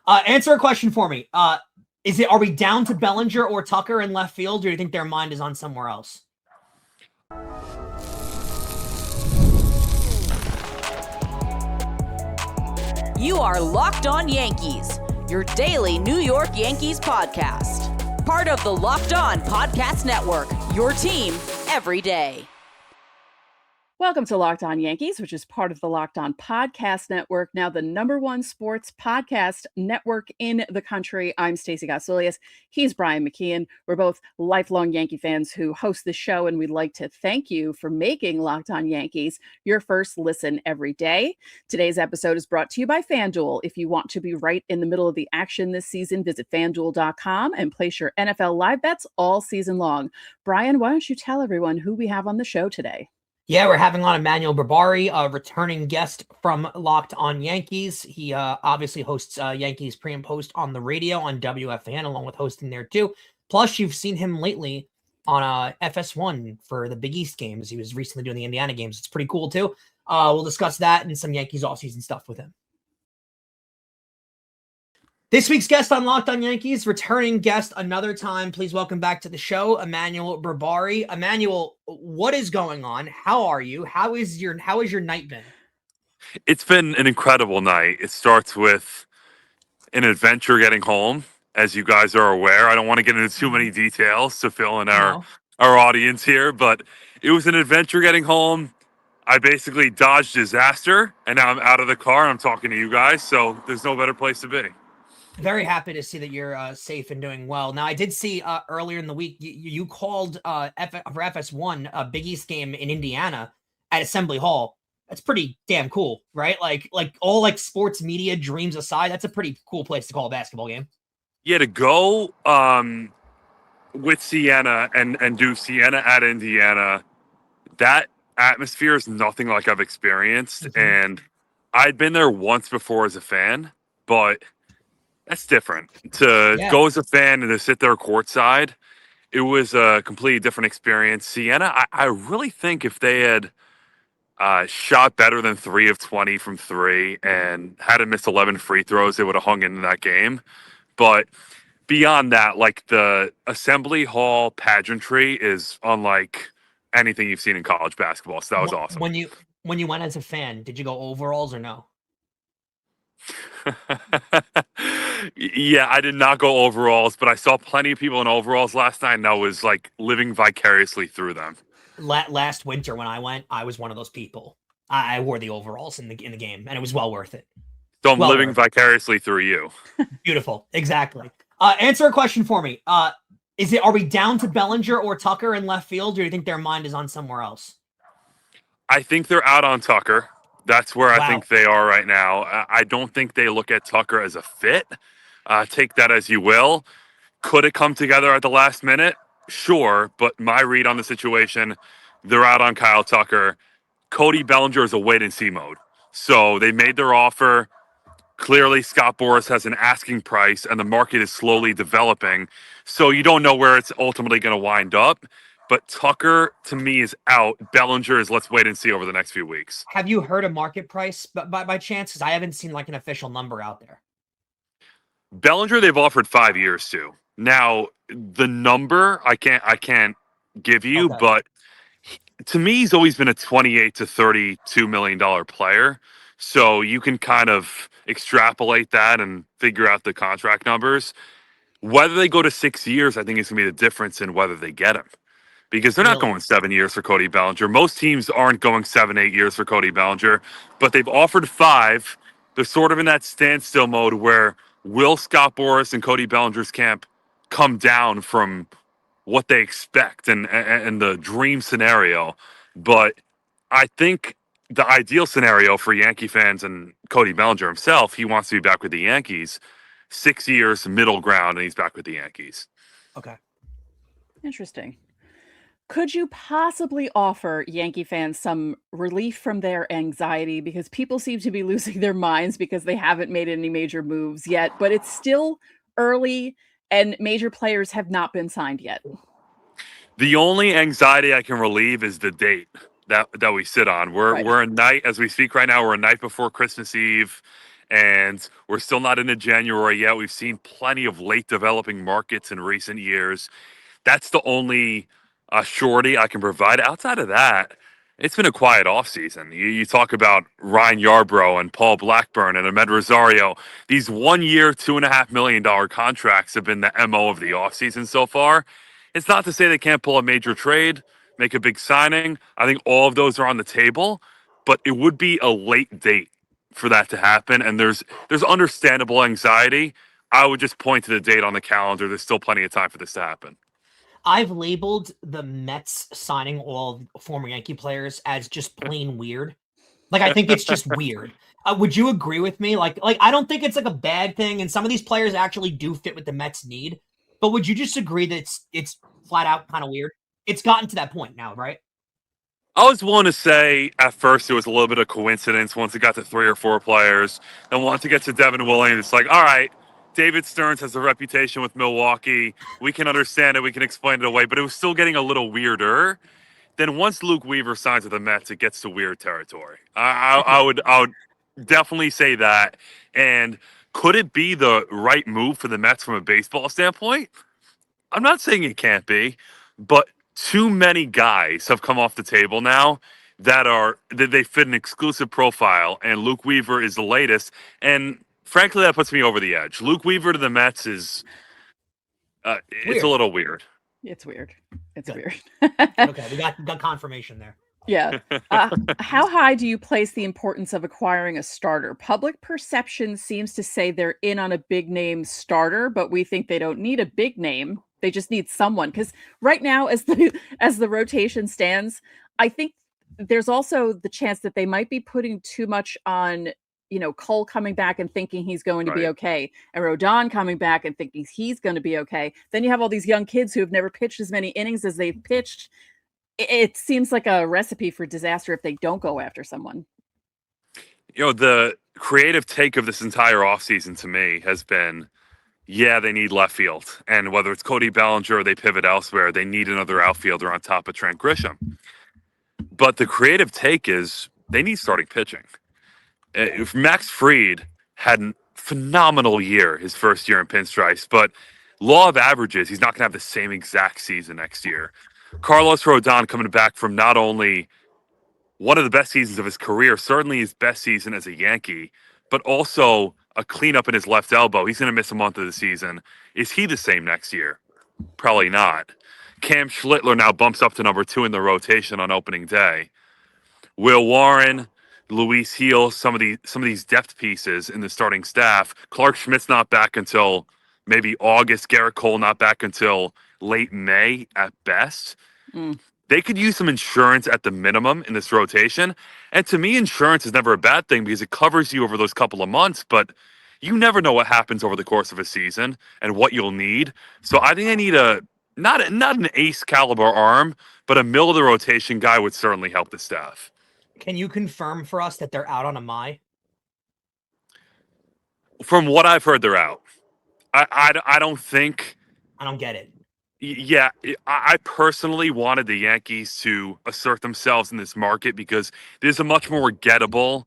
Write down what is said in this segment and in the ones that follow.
Answer a question for me. Are we down to Bellinger or Tucker in left field, or do you think their mind is on somewhere else? You are Locked On Yankees, your daily New York Yankees podcast. Part of the Locked On Podcast Network, your team every day. Welcome to Locked On Yankees, which is part of the Locked On Podcast Network, now the #1 sports podcast network in the country. I'm Stacey Gotsulias. He's Brian McKeon. We're both lifelong Yankee fans who host the show, and we'd like to thank you for making Locked On Yankees your first listen every day. Today's episode is brought to you by FanDuel. If you want to be right in the middle of the action this season, visit FanDuel.com and place your NFL live bets all season long. Brian, why don't you tell everyone who we have on the show today? Yeah, we're having on Emmanuel Berbari, a returning guest from Locked On Yankees. He obviously hosts Yankees pre and post on the radio on WFAN, along with hosting there too. Plus, you've seen him lately on FS1 for the Big East games. He was recently doing the Indiana games. It's pretty cool too. We'll discuss that and some Yankees offseason stuff with him. This week's guest on Locked On Yankees, returning guest another time. Please welcome back to the show, Emmanuel Berbari. Emmanuel, what is going on? How are you? How is your night been? It's been an incredible night. It starts with an adventure getting home, as you guys are aware. I don't want to get into too many details to fill in our audience here, but it was an adventure getting home. I basically dodged disaster, and now I'm out of the car and I'm talking to you guys, so there's no better place to be. Very happy to see that you're safe and doing well. Now, I did see earlier in the week you called for FS1 a Big East game in Indiana at Assembly Hall. That's pretty damn cool, right? Like all sports media dreams aside, that's a pretty cool place to call a basketball game. Yeah, to go with Siena and do Siena at Indiana, that atmosphere is nothing like I've experienced. Mm-hmm. And I'd been there once before as a fan, but that's different. To go as a fan and to sit there courtside, it was a completely different experience. Siena, I really think if they had shot better than 3 of 20 from 3 and hadn't missed 11 free throws, they would have hung in that game. But beyond that, like, the Assembly Hall pageantry is unlike anything you've seen in college basketball. So that was awesome. When you went as a fan, did you go overalls or no? Yeah, I did not go overalls, but I saw plenty of people in overalls last night, and I was like living vicariously through them. Last winter when I went, I was one of those people. I wore the overalls in the game, and it was well worth it. So I'm living vicariously through you. Beautiful, exactly. Answer a question for me. Are we down to Bellinger or Tucker in left field, or do you think their mind is on somewhere else? I think they're out on Tucker. That's where I think they are right now. I don't think they look at Tucker as a fit. Take that as you will. Could it come together at the last minute? Sure, but my read on the situation, they're out on Kyle Tucker. Cody Bellinger is a wait-and-see mode. So they made their offer. Clearly, Scott Boras has an asking price, and the market is slowly developing. So you don't know where it's ultimately going to wind up. But Tucker, to me, is out. Bellinger is let's wait and see over the next few weeks. Have you heard a market price by chance? Because I haven't seen like an official number out there. Bellinger, they've offered 5 years to. Now, the number I can't give you, but to me, he's always been a $28 to $32 million player. So you can kind of extrapolate that and figure out the contract numbers. Whether they go to 6 years, I think is going to be the difference in whether they get him. Because they're not going 7 years for Cody Bellinger. Most teams aren't going 7-8 years for Cody Bellinger, but they've offered 5. They're sort of in that standstill mode where will Scott Boras and Cody Bellinger's camp come down from what they expect and the dream scenario. But I think the ideal scenario for Yankee fans and Cody Bellinger himself, he wants to be back with the Yankees. 6 years, middle ground, and he's back with the Yankees. Okay. Interesting. Could you possibly offer Yankee fans some relief from their anxiety? Because people seem to be losing their minds because they haven't made any major moves yet, but it's still early and major players have not been signed yet. The only anxiety I can relieve is the date that we sit on. We're a night, as we speak right now, we're a night before Christmas Eve. and we're still not into January yet. We've seen plenty of late developing markets in recent years. That's the only surety I can provide. Outside of that, it's been a quiet offseason. You talk about Ryan Yarbrough and Paul Blackburn and Ahmed Rosario. These 1 year, $2.5 million contracts have been the MO of the offseason so far. It's not to say they can't pull a major trade, make a big signing. I think all of those are on the table, but it would be a late date for that to happen. And there's understandable anxiety. I would just point to the date on the calendar. There's still plenty of time for this to happen. I've labeled the Mets signing all former Yankee players as just plain weird. Like, I think it's just weird. Would you agree with me? Like I don't think it's like a bad thing, and some of these players actually do fit what the Mets need. But would you just agree that it's flat out kind of weird? It's gotten to that point now, right? I was willing to say at first it was a little bit of coincidence once it got to 3 or 4 players. And once it gets to Devin Williams, it's like, all right, David Stearns has a reputation with Milwaukee. We can understand it. We can explain it away. But it was still getting a little weirder. Then once Luke Weaver signs with the Mets, it gets to weird territory. I would definitely say that. And could it be the right move for the Mets from a baseball standpoint? I'm not saying it can't be, but too many guys have come off the table now that they fit an exclusive profile, and Luke Weaver is the latest. And frankly, that puts me over the edge. Luke Weaver to the Mets is it's a little weird. It's weird. It's Good. weird. Okay, we got confirmation there. Yeah. How high do you place the importance of acquiring a starter? Public perception seems to say they're in on a big name starter, but we think they don't need a big name. They just need someone. Because right now, as the rotation stands, I think there's also the chance that they might be putting too much on, Cole coming back and thinking he's going to be okay, and Rodon coming back and thinking he's going to be okay. Then you have all these young kids who have never pitched as many innings as they've pitched. It seems like a recipe for disaster if they don't go after someone. The creative take of this entire offseason to me has been, they need left field. And whether it's Cody Bellinger or they pivot elsewhere, they need another outfielder on top of Trent Grisham. But the creative take is they need starting pitching. If Max Fried had a phenomenal year his first year in pinstripes, but law of averages, he's not going to have the same exact season next year. Carlos Rodon coming back from not only one of the best seasons of his career, certainly his best season as a Yankee, but also a cleanup in his left elbow. He's going to miss a month of the season. Is he the same next year? Probably not. Cam Schlittler now bumps up to number 2 in the rotation on opening day. Will Warren, Luis Heel, some of these depth pieces in the starting staff. Clark Schmidt's not back until maybe August. Garrett Cole not back until late May at best. They could use some insurance at the minimum in this rotation. And to me, insurance is never a bad thing because it covers you over those couple of months, but you never know what happens over the course of a season and what you'll need. So I think I need not an ace caliber arm, but a middle of the rotation guy would certainly help the staff. Can you confirm for us that they're out on Imai? From what I've heard, they're out. I don't think. I don't get it. Yeah, I personally wanted the Yankees to assert themselves in this market because there's a much more gettable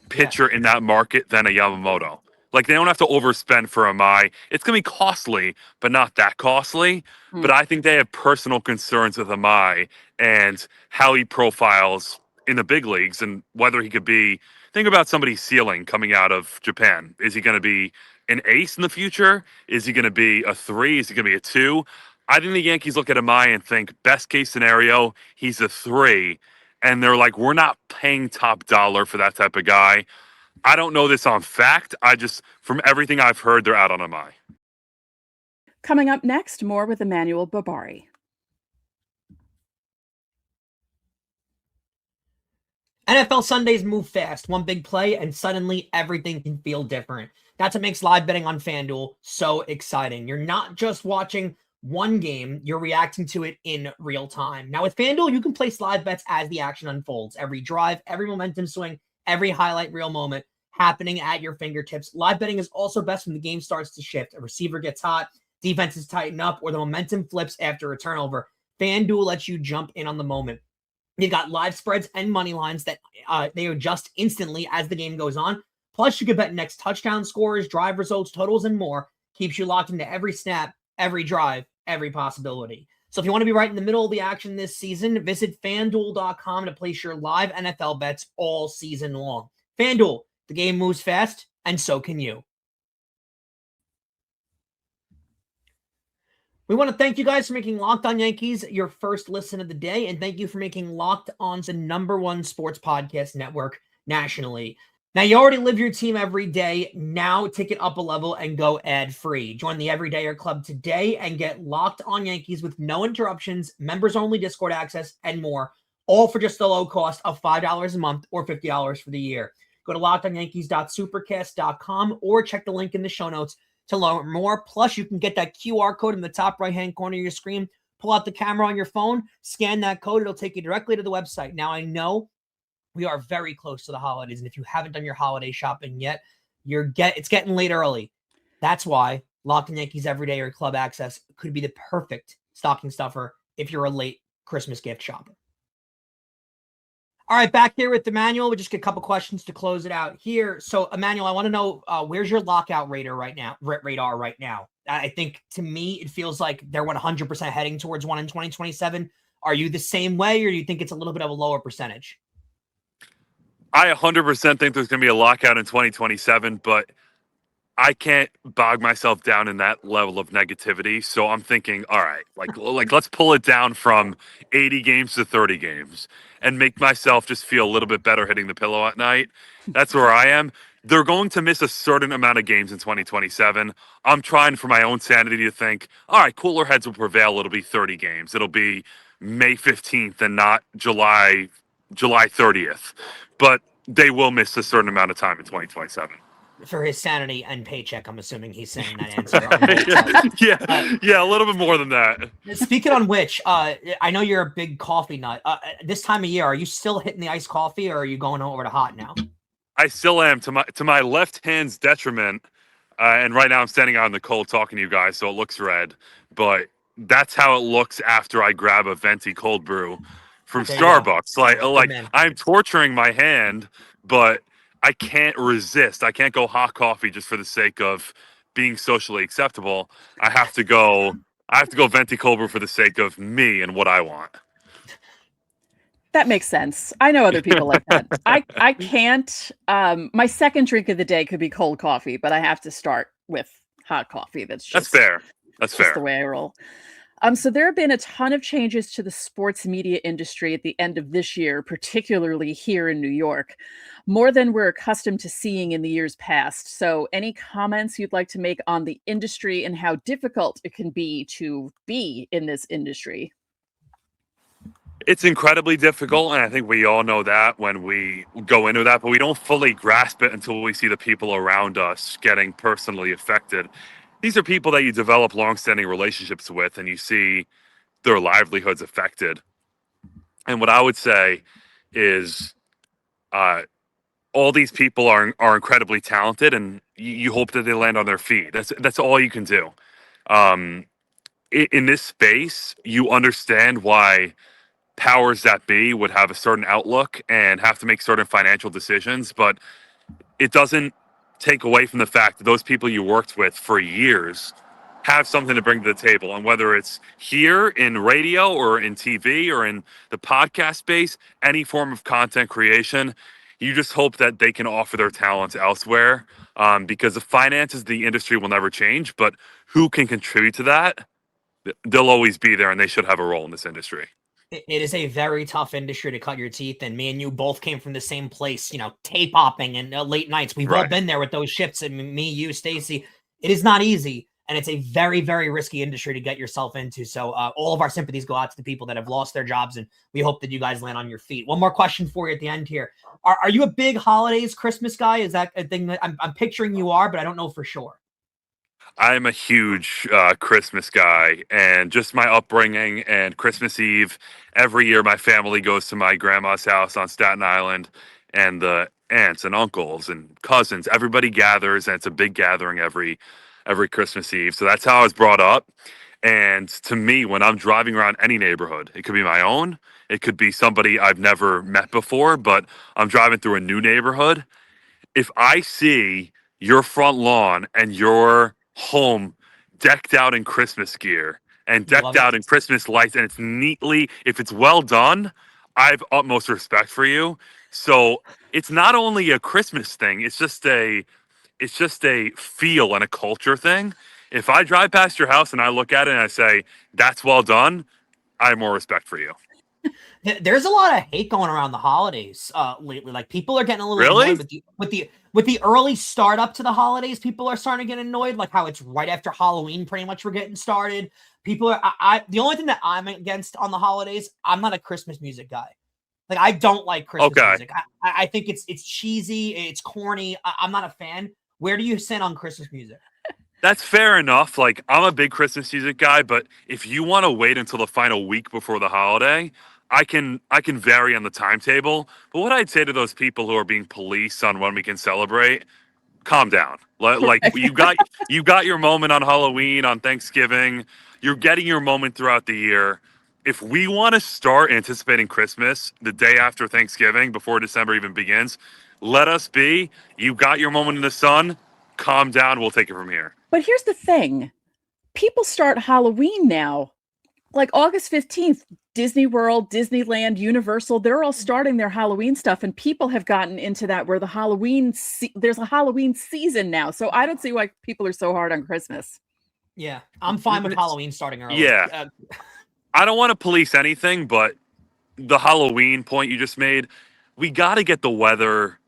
pitcher in that market than a Yamamoto. Like, they don't have to overspend for Imai. It's going to be costly, but not that costly. But I think they have personal concerns with Imai and how he profiles in the big leagues and whether he could be. Think about somebody's ceiling coming out of Japan. Is he going to be an ace in the future? Is he going to be a 3? Is he going to be a 2? I think the Yankees look at Imai and think, best case scenario, he's a 3. And they're like, we're not paying top dollar for that type of guy. I don't know this on fact. From everything I've heard, they're out on Imai. Coming up next, more with Emmanuel Berbari. NFL Sundays move fast. One big play, and suddenly everything can feel different. That's what makes live betting on FanDuel so exciting. You're not just watching one game, you're reacting to it in real time. Now with FanDuel, you can place live bets as the action unfolds. Every drive, every momentum swing, every highlight reel moment happening at your fingertips. Live betting is also best when the game starts to shift. A receiver gets hot, defenses tighten up, or the momentum flips after a turnover. FanDuel lets you jump in on the moment. You've got live spreads and money lines that they adjust instantly as the game goes on. Plus, you can bet next touchdown scores, drive results, totals, and more. Keeps you locked into every snap, every drive, every possibility. So if you want to be right in the middle of the action this season, visit FanDuel.com to place your live NFL bets all season long. FanDuel, the game moves fast, and so can you. We want to thank you guys for making Locked On Yankees your first listen of the day, and thank you for making Locked On's the #1 sports podcast network nationally. Now, you already live your team every day. Now, take it up a level and go ad-free. Join the Everydayer Club today and get Locked On Yankees with no interruptions, members-only Discord access, and more, all for just the low cost of $5 a month or $50 for the year. Go to lockedonyankees.supercast.com or check the link in the show notes to learn more. Plus, you can get that QR code in the top right-hand corner of your screen. Pull out the camera on your phone, scan that code. It'll take you directly to the website. Now, I know we are very close to the holidays, and if you haven't done your holiday shopping yet, it's getting late early. That's why Locked On Yankees Everydayer Club access could be the perfect stocking stuffer if you're a late Christmas gift shopper. All right, back here with Emmanuel. We just get a couple questions to close it out here. So, Emmanuel, I want to know where's your lockout radar right now? I think, to me, it feels like they're 100% heading towards one in 2027. Are you the same way, or do you think it's a little bit of a lower percentage? I 100% think there's going to be a lockout in 2027, but I can't bog myself down in that level of negativity. So I'm thinking, all right, like let's pull it down from 80 games to 30 games and make myself just feel a little bit better hitting the pillow at night. That's where I am. They're going to miss a certain amount of games in 2027. I'm trying for my own sanity to think, all right, cooler heads will prevail. It'll be 30 games. It'll be May 15th and not July 30th. But they will miss a certain amount of time in 2027. For his sanity and paycheck, I'm assuming he's saying that answer. Yeah, a little bit more than that. Speaking on which, I know you're a big coffee nut. This time of year, are you still hitting the iced coffee, or are you going over to hot now? I still am, to my left hand's detriment. And right now I'm standing out in the cold talking to you guys, so it looks red. But that's how it looks after I grab a venti cold brew from Starbucks. Like I'm torturing my hand, but I can't resist. I can't go hot coffee just for the sake of being socially acceptable. I have to go venti cold brew for the sake of me and what I want. That makes sense. I know other people like that. I can't. My second drink of the day could be cold coffee, but I have to start with hot coffee. That's fair. That's just fair. The way I roll. So there have been a ton of changes to the sports media industry at the end of this year, particularly here in New York, more than we're accustomed to seeing in the years past. So any comments you'd like to make on the industry and how difficult it can be to be in this industry? It's incredibly difficult, and I think we all know that when we go into that, but we don't fully grasp it until we see the people around us getting personally affected. These are people that you develop long-standing relationships with, and you see their livelihoods affected. And what I would say is all these people are incredibly talented, and you hope that they land on their feet. That's all you can do. In this space, you understand why powers that be would have a certain outlook and have to make certain financial decisions, but it doesn't take away from the fact that those people you worked with for years have something to bring to the table. And whether it's here in radio or in TV or in the podcast space, any form of content creation, you just hope that they can offer their talents elsewhere, because the finances of the industry will never change, but who can contribute to that, they'll always be there, and they should have a role in this industry. It is a very tough industry to cut your teeth in. Me and you both came from the same place, tape hopping and late nights. We've all been there with those shifts. And me, you, Stacey, it is not easy. And it's a very, very risky industry to get yourself into. So all of our sympathies go out to the people that have lost their jobs. And we hope that you guys land on your feet. One more question for you at the end here. Are you a big holidays, Christmas guy? Is that a thing that I'm picturing you are, but I don't know for sure? I'm a huge Christmas guy, and just my upbringing and Christmas Eve, every year my family goes to my grandma's house on Staten Island, and the aunts and uncles and cousins, everybody gathers, and it's a big gathering every Christmas Eve. So that's how I was brought up. And to me, when I'm driving around any neighborhood, it could be my own, it could be somebody I've never met before, but I'm driving through a new neighborhood, if I see your front lawn and your home decked out in Christmas gear and decked Love it. out in Christmas lights, and it's neatly, if it's well done, I have utmost respect for you. So it's not only a Christmas thing, it's just a feel and a culture thing. If I drive past your house and I look at it and I say, that's well done, I have more respect for you. There's a lot of hate going around the holidays lately. Like, people are getting a little Really? annoyed with the early start up to the holidays. People are starting to get annoyed, like how it's right after Halloween. Pretty much, we're getting started. People are. The only thing that I'm against on the holidays, I'm not a Christmas music guy. Like, I don't like Christmas music. I think it's cheesy. It's corny. I'm not a fan. Where do you stand on Christmas music? That's fair enough. Like, I'm a big Christmas music guy, but if you want to wait until the final week before the holiday, I can vary on the timetable. But what I'd say to those people who are being policed on when we can celebrate, calm down. Like, you got your moment on Halloween, on Thanksgiving. You're getting your moment throughout the year. If we want to start anticipating Christmas the day after Thanksgiving, before December even begins, let us be. You got your moment in the sun. Calm down. We'll take it from here. But here's the thing. People start Halloween now. Like August 15th, Disney World, Disneyland, Universal, they're all starting their Halloween stuff, and people have gotten into that where there's a Halloween season now. So I don't see why people are so hard on Christmas. Yeah, I'm fine with Halloween starting early. Yeah. I don't want to police anything, but the Halloween point you just made, we got to get the weather.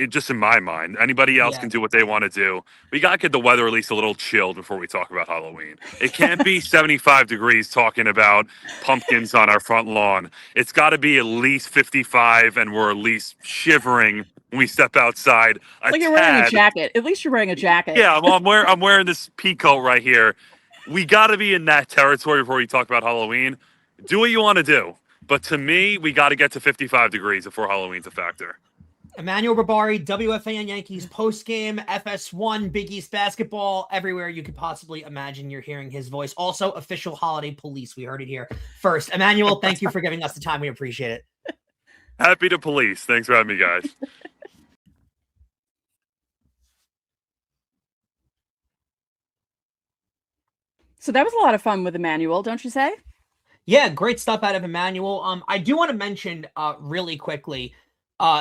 Just in my mind, anybody else can do what they want to do. We got to get the weather at least a little chilled before we talk about Halloween. It can't be 75 degrees talking about pumpkins on our front lawn. It's got to be at least 55, and we're at least shivering when we step outside. Like you're wearing a jacket. At least you're wearing a jacket. Yeah, I'm wearing this pea coat right here. We got to be in that territory before we talk about Halloween. Do what you want to do. But to me, we got to get to 55 degrees before Halloween's a factor. Emmanuel Berbari, WFAN Yankees postgame, FS1, Big East basketball, everywhere you could possibly imagine you're hearing his voice. Also, official holiday police. We heard it here first. Emmanuel, thank you for giving us the time. We appreciate it. Happy to police. Thanks for having me, guys. So that was a lot of fun with Emmanuel, don't you say? Yeah, great stuff out of Emmanuel. I do want to mention really quickly,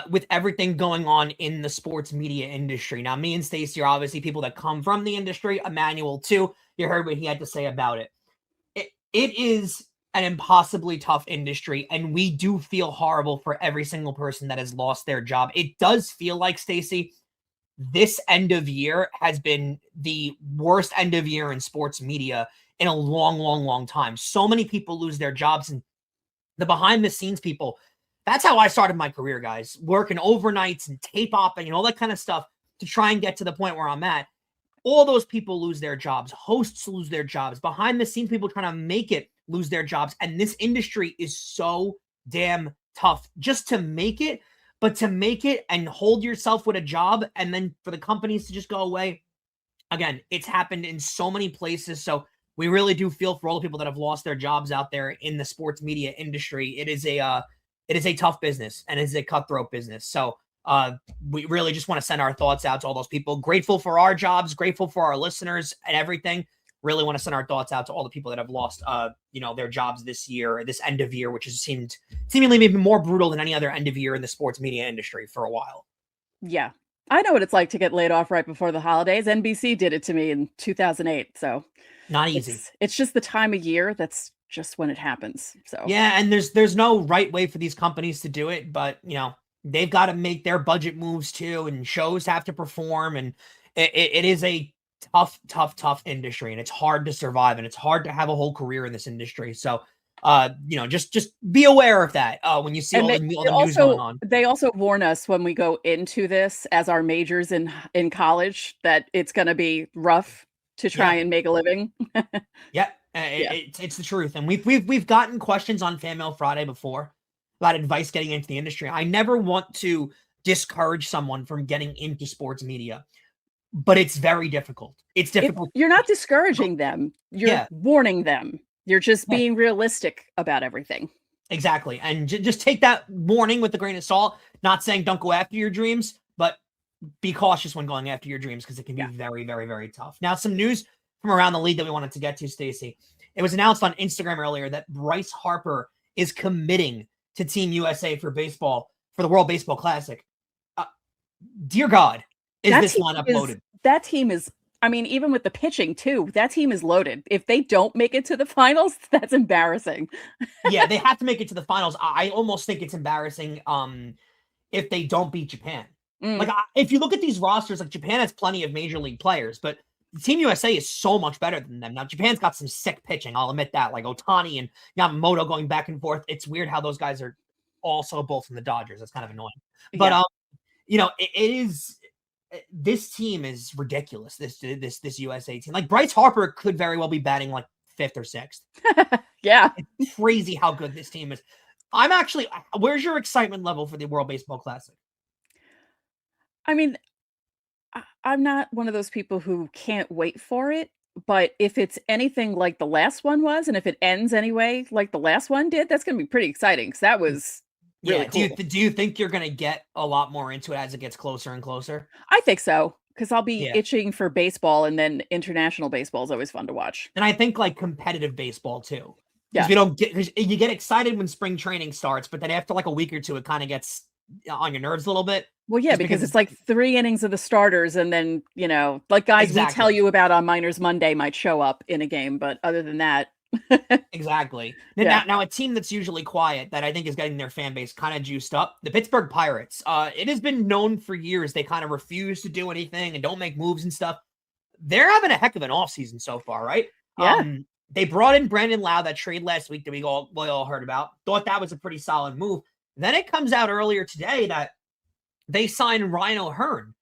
with everything going on in the sports media industry. Now, me and Stacey are obviously people that come from the industry. Emmanuel, too. You heard what he had to say about it. It is an impossibly tough industry, and we do feel horrible for every single person that has lost their job. It does feel like, Stacey, this end of year has been the worst end of year in sports media in a long, long, long time. So many people lose their jobs, and the behind the scenes people, that's how I started my career, guys, working overnights and tape opping and all that kind of stuff to try and get to the point where I'm at. All those people lose their jobs. Hosts lose their jobs. Behind the scenes people trying to make it lose their jobs. And this industry is so damn tough just to make it, but to make it and hold yourself with a job and then for the companies to just go away. Again, it's happened in so many places. So we really do feel for all the people that have lost their jobs out there in the sports media industry. It is a tough business, and it's a cutthroat business. So we really just want to send our thoughts out to all those people. Grateful for our jobs, grateful for our listeners and everything. Really want to send our thoughts out to all the people that have lost, their jobs this year, this end of year, which has seemingly maybe more brutal than any other end of year in the sports media industry for a while. Yeah, I know what it's like to get laid off right before the holidays. NBC did it to me in 2008. So not easy. It's just the time of year that's just when it happens. So yeah, and there's no right way for these companies to do it, but they've got to make their budget moves too, and shows have to perform, and it is a tough industry, and it's hard to survive, and it's hard to have a whole career in this industry. So just be aware of that when you see all the news going on. They also warn us when we go into this as our majors in college that it's going to be rough to try and make a living. Yeah. It's the truth. And we've gotten questions on Fan Mail Friday before about advice getting into the industry. I never want to discourage someone from getting into sports media, but it's very difficult. It's difficult. You're not discouraging them. You're warning them. You're just being realistic about everything. Exactly. And just take that warning with a grain of salt. Not saying don't go after your dreams, but be cautious when going after your dreams because it can be very, very, very tough. Now, some news from around the league that we wanted to get to, Stacey. It was announced on Instagram earlier that Bryce Harper is committing to Team USA for baseball for the World Baseball Classic. Dear God, is this lineup loaded? That team is, I mean, even with the pitching too, that team is loaded. If they don't make it to the finals, that's embarrassing. Yeah, they have to make it to the finals. I almost think it's embarrassing if they don't beat Japan. Like, if you look at these rosters, like Japan has plenty of major league players, but Team USA is so much better than them. Now, Japan's got some sick pitching. I'll admit that, like Ohtani and Yamamoto going back and forth. It's weird how those guys are also both from the Dodgers. That's kind of annoying. But, it is, this team is ridiculous. This USA team, like Bryce Harper could very well be batting like 5th or 6th. Yeah. It's crazy how good this team is. Where's your excitement level for the World Baseball Classic? I mean, I'm not one of those people who can't wait for it, but if it's anything like the last one was, and if it ends anyway like the last one did, that's going to be pretty exciting because that was really cool. Do you think you're going to get a lot more into it as it gets closer and closer? I think so, because I'll be itching for baseball, and then international baseball is always fun to watch. And I think like competitive baseball too. Because you get excited when spring training starts, but then after like a week or two, it kind of gets on your nerves a little bit. Well, yeah, because it's like 3 innings of the starters, and then, like guys we tell you about on Minors Monday might show up in a game, but other than that. Exactly. Now, a team that's usually quiet that I think is getting their fan base kind of juiced up, the Pittsburgh Pirates. It has been known for years they kind of refuse to do anything and don't make moves and stuff. They're having a heck of an offseason so far, right? Yeah. They brought in Brandon Lau, that trade last week that we all heard about. Thought that was a pretty solid move. Then it comes out earlier today that they signed Ryan O'Hearn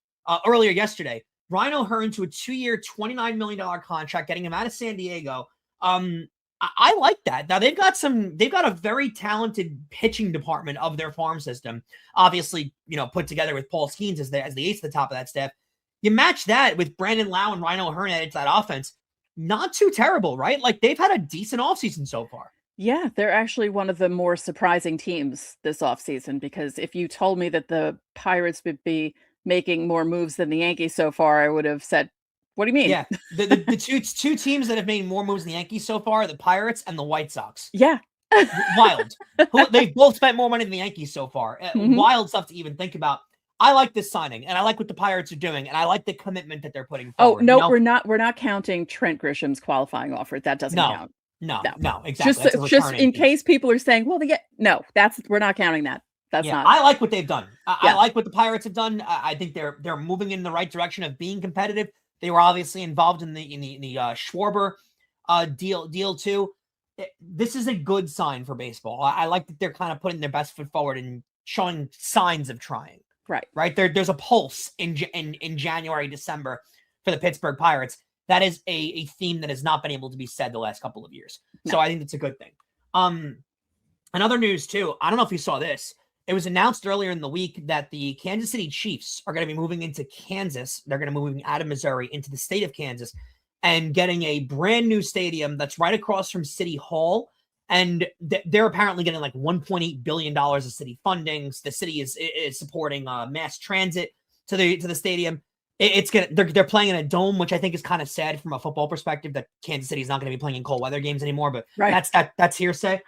earlier yesterday. Ryan O'Hearn to a 2-year, $29 million contract, getting him out of San Diego. I like that. Now they've got a very talented pitching department of their farm system. Obviously, put together with Paul Skeens as the ace at the top of that staff. You match that with Brandon Lau and Ryan O'Hearn added to that offense. Not too terrible, right? Like they've had a decent offseason so far. Yeah, they're actually one of the more surprising teams this offseason, because if you told me that the Pirates would be making more moves than the Yankees so far, I would have said, what do you mean? Yeah, the two teams that have made more moves than the Yankees so far are the Pirates and the White Sox. Yeah. Wild. They've both spent more money than the Yankees so far. Wild stuff to even think about. I like this signing, and I like what the Pirates are doing, and I like the commitment that they're putting forward. Oh, no, we're not counting Trent Grisham's qualifying offer. That doesn't count. No, exactly. Just in case people are saying, well, we're not counting that. That's not. I like what they've done. I like what the Pirates have done. I think they're moving in the right direction of being competitive. They were obviously involved in the Schwarber deal too. This is a good sign for baseball. I like that they're kind of putting their best foot forward and showing signs of trying. Right. There's a pulse in January, December for the Pittsburgh Pirates. That is a theme that has not been able to be said the last couple of years. No. So I think that's a good thing. Another news too, I don't know if you saw this. It was announced earlier in the week that the Kansas City Chiefs are going to be moving into Kansas. They're going to be moving out of Missouri into the state of Kansas and getting a brand new stadium that's right across from City Hall. And they're apparently getting like $1.8 billion of city funding. The city is supporting mass transit to the stadium. They're playing in a dome, which I think is kind of sad from a football perspective that Kansas City is not going to be playing in cold weather games anymore. But that's hearsay.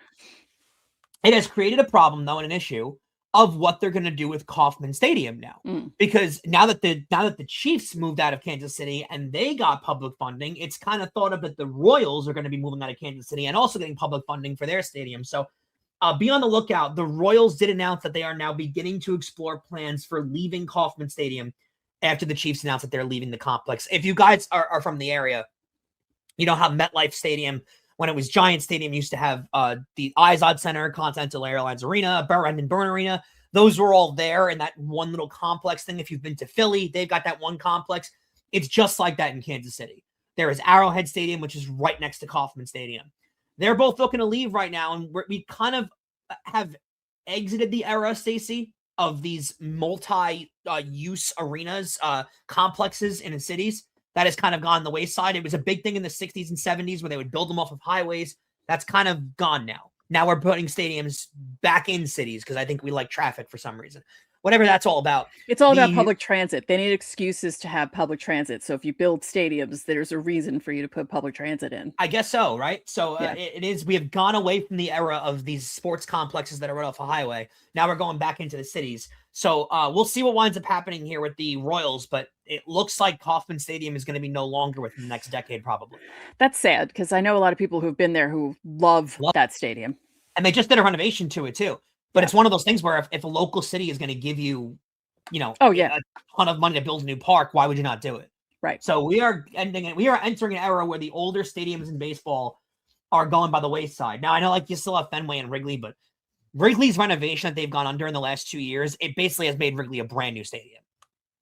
It has created a problem though, and an issue of what they're going to do with Kauffman Stadium now, because now that the Chiefs moved out of Kansas City and they got public funding, it's kind of thought of that the Royals are going to be moving out of Kansas City and also getting public funding for their stadium. So be on the lookout. The Royals did announce that they are now beginning to explore plans for leaving Kauffman Stadium after the Chiefs announced that they're leaving the complex. If you guys are from the area, you know how MetLife Stadium, when it was Giant Stadium, used to have the Izod Center, Continental Airlines Arena, Brendan Byrne Arena. Those were all there in that one little complex thing. If you've been to Philly, they've got that one complex. It's just like that in Kansas City. There is Arrowhead Stadium, which is right next to Kauffman Stadium. They're both looking to leave right now, and we kind of have exited the era, Stacey, of these multi-use arenas, complexes in the cities. That has kind of gone the wayside. It was a big thing in the 60s and 70s where they would build them off of highways. That's kind of gone now. Now we're putting stadiums back in cities because I think we like traffic for some reason. whatever that's all about. It's all about public transit. They need excuses to have public transit. So if you build stadiums, there's a reason for you to put public transit in. I guess so, right? So it is. We have gone away from the era of these sports complexes that are right off a highway. Now we're going back into the cities. So we'll see what winds up happening here with the Royals, but it looks like Kauffman Stadium is going to be no longer within the next decade, probably. That's sad because I know a lot of people who've been there who love that stadium. And they just did a renovation to it too. But it's one of those things where if a local city is going to give you, a ton of money to build a new park, why would you not do it? Right. So we are entering an era where the older stadiums in baseball are going by the wayside. Now I know you still have Fenway and Wrigley, but Wrigley's renovation that they've gone under in the last 2 years, it basically has made Wrigley a brand new stadium.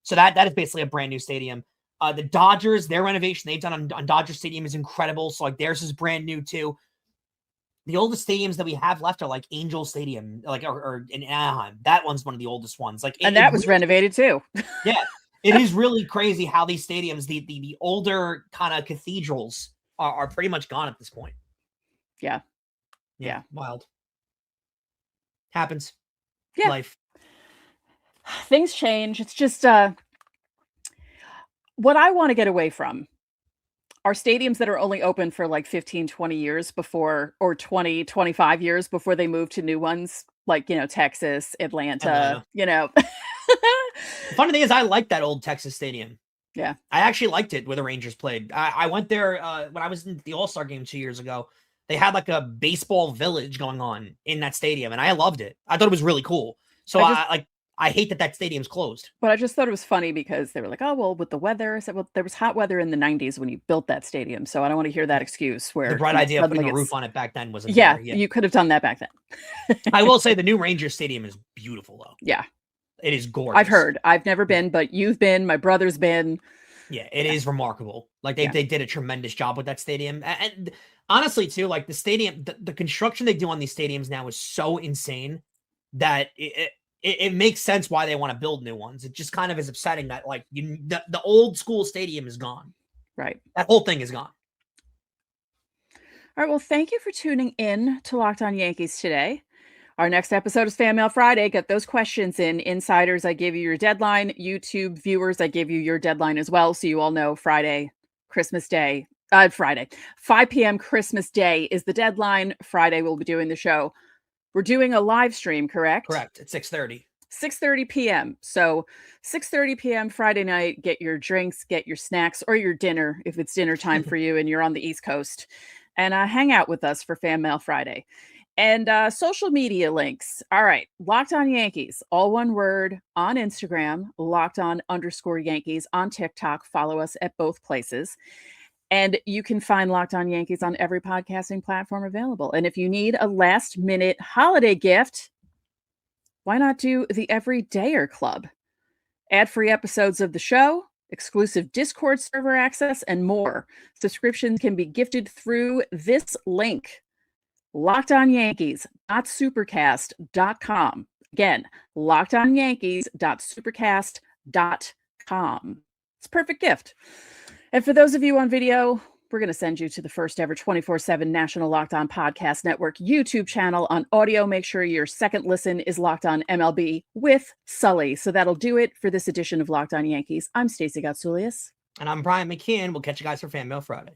So that is basically a brand new stadium. The Dodgers, their renovation they've done on Dodger Stadium is incredible. So theirs is brand new too. The oldest stadiums that we have left are Angel Stadium, or in Anaheim. That one's one of the oldest ones. And that was renovated too. Yeah, it is really crazy how these stadiums, the older kind of cathedrals, are pretty much gone at this point. Yeah, wild. Happens. Yeah, life. Things change. It's just what I want to get away from. Are stadiums that are only open for 15, 20 years before, or 20, 25 years before they move to new ones, Texas, Atlanta. The funny thing is I like that old Texas stadium. Yeah. I actually liked it where the Rangers played. I went there when I was in the All-Star game 2 years ago. They had a baseball village going on in that stadium, and I loved it. I thought it was really cool. So I hate that stadium's closed. But I just thought it was funny because they were like, oh, well, with the weather. I said, well, there was hot weather in the 90s when you built that stadium. So I don't want to hear that excuse where the bright idea of putting a roof on it back then wasn't there. You could have done that back then. I will say the new Rangers Stadium is beautiful, though. Yeah. It is gorgeous. I've heard. I've never been, but you've been. My brother's been. Yeah, it is remarkable. They did a tremendous job with that stadium. And honestly, too, the stadium, the construction they do on these stadiums now is so insane that it makes sense why they want to build new ones. It just kind of is upsetting that the old school stadium is gone. Right. That whole thing is gone. All right. Well, thank you for tuning in to Locked On Yankees today. Our next episode is Fan Mail Friday. Get those questions in. Insiders, I gave you your deadline. YouTube viewers, I gave you your deadline as well. So you all know Friday, Christmas Day. Friday, 5 p.m. Christmas Day is the deadline. Friday, we'll be doing the show. We're doing a live stream, correct? Correct. At 6:30. 6:30 p.m. So 6:30 p.m. Friday night, get your drinks, get your snacks, or your dinner if it's dinner time for you and you're on the East Coast. And hang out with us for Fan Mail Friday. And social media links. All right. Locked On Yankees, all one word, on Instagram, LockedOn_Yankees, on TikTok. Follow us at both places. And you can find Locked On Yankees on every podcasting platform available. And if you need a last-minute holiday gift, why not do the Everydayer Club? Ad-free episodes of the show, exclusive Discord server access, and more. Subscriptions can be gifted through this link. LockedOnYankees.supercast.com. Again, LockedOnYankees.supercast.com. It's a perfect gift. And for those of you on video, we're going to send you to the first ever 24/7 National Locked On Podcast Network YouTube channel. On audio, make sure your second listen is Locked On MLB with Sully. So that'll do it for this edition of Locked On Yankees. I'm Stacey Gotsulias. And I'm Brian McKeon. We'll catch you guys for Fan Mail Friday.